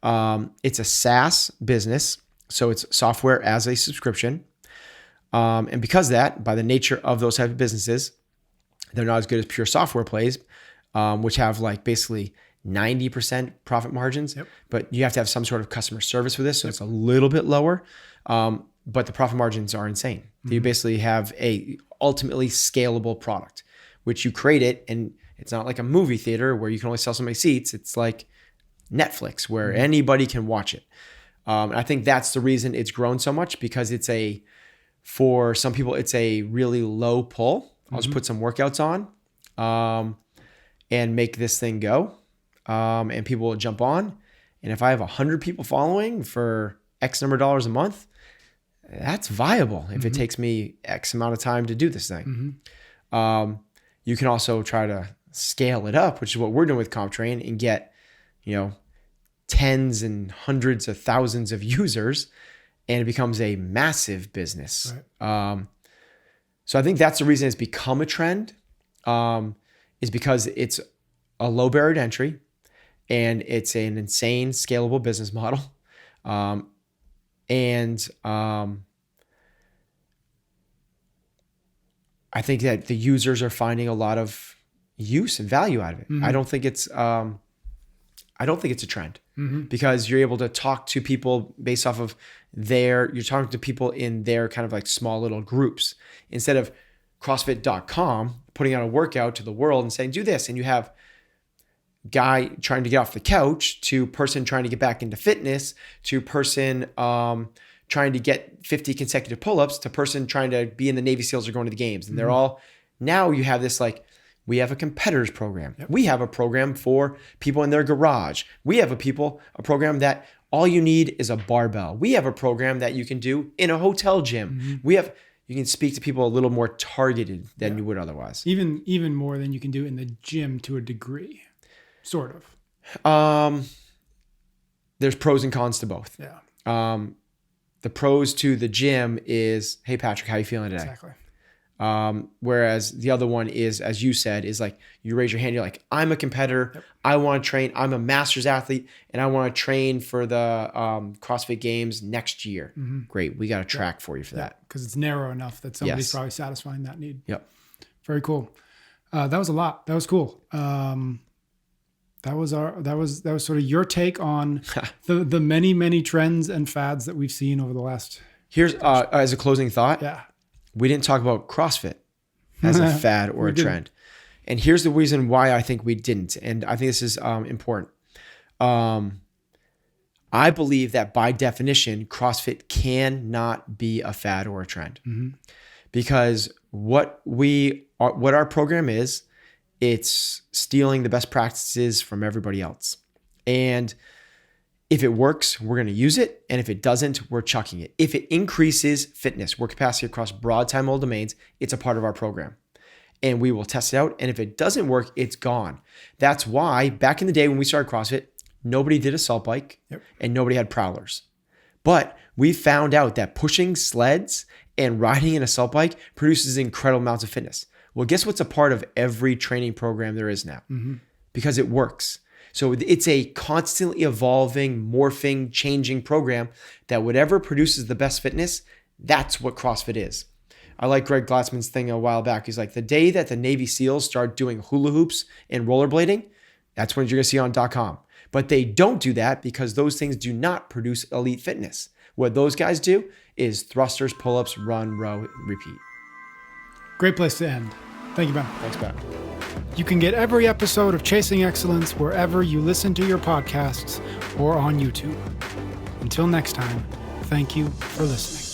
It's a SaaS business. So it's software as a subscription. And because of that, by the nature of those type of businesses, they're not as good as pure software plays, which have like basically 90% profit margins, but you have to have some sort of customer service with this. So it's a little bit lower, but the profit margins are insane. You basically have a ultimately scalable product, which you create it. And it's not like a movie theater where you can only sell so many seats. It's like Netflix where anybody can watch it. And I think that's the reason it's grown so much, because for some people, it's a really low pull. I'll just put some workouts on and make this thing go. And people will jump on. And if I have 100 people following for X number of dollars a month, that's viable if it takes me X amount of time to do this thing. You can also try to scale it up, which is what we're doing with CompTrain, and get, tens and hundreds of thousands of users, and it becomes a massive business. Right. So I think that's the reason it's become a trend, is because it's a low barrier to entry and it's an insane scalable business model. I think that the users are finding a lot of use and value out of it. I don't think it's a trend, because you're able to talk to people based off of you're talking to people in their kind of like small little groups, instead of CrossFit.com putting out a workout to the world and saying, do this. And you have guy trying to get off the couch to person trying to get back into fitness to person, trying to get 50 consecutive pull-ups to person trying to be in the Navy SEALs or going to the games. And they're all, now you have this like, we have a competitors program. Yep. We have a program for people in their garage. We have a program that all you need is a barbell. We have a program that you can do in a hotel gym. You can speak to people a little more targeted than you would otherwise. Even more than you can do in the gym to a degree, sort of. There's pros and cons to both. Yeah. The pros to the gym is, hey, Patrick, how you feeling today? Exactly. Whereas the other one is, as you said, is like you raise your hand. You're like, I'm a competitor. Yep. I want to train. I'm a master's athlete and I want to train for the CrossFit Games next year. Great. We got a track for you for that. Because it's narrow enough that somebody's probably satisfying that need. Yep. Very cool. That was a lot. That was cool. That was sort of your take on the many trends and fads that we've seen over the last. Here's as a closing thought. Yeah. We didn't talk about CrossFit as a fad or a trend. And here's the reason why I think we didn't. And I think this is important. I believe that by definition, CrossFit cannot be a fad or a trend. Because what our program is, it's stealing the best practices from everybody else. And if it works, we're going to use it. And if it doesn't, we're chucking it. If it increases fitness, work capacity across broad time modal domains, it's a part of our program. And we will test it out. And if it doesn't work, it's gone. That's why back in the day when we started CrossFit, nobody did assault bike and nobody had prowlers. But we found out that pushing sleds and riding an assault bike produces incredible amounts of fitness. Well, guess what's a part of every training program there is now? Because it works. So it's a constantly evolving, morphing, changing program that whatever produces the best fitness, that's what CrossFit is. I like Greg Glassman's thing a while back. He's like, the day that the Navy SEALs start doing hula hoops and rollerblading, that's when you're going to see on .com. But they don't do that because those things do not produce elite fitness. What those guys do is thrusters, pull-ups, run, row, repeat. Great place to end. Thank you, Ben. Thanks, Ben. You can get every episode of Chasing Excellence wherever you listen to your podcasts or on YouTube. Until next time, thank you for listening.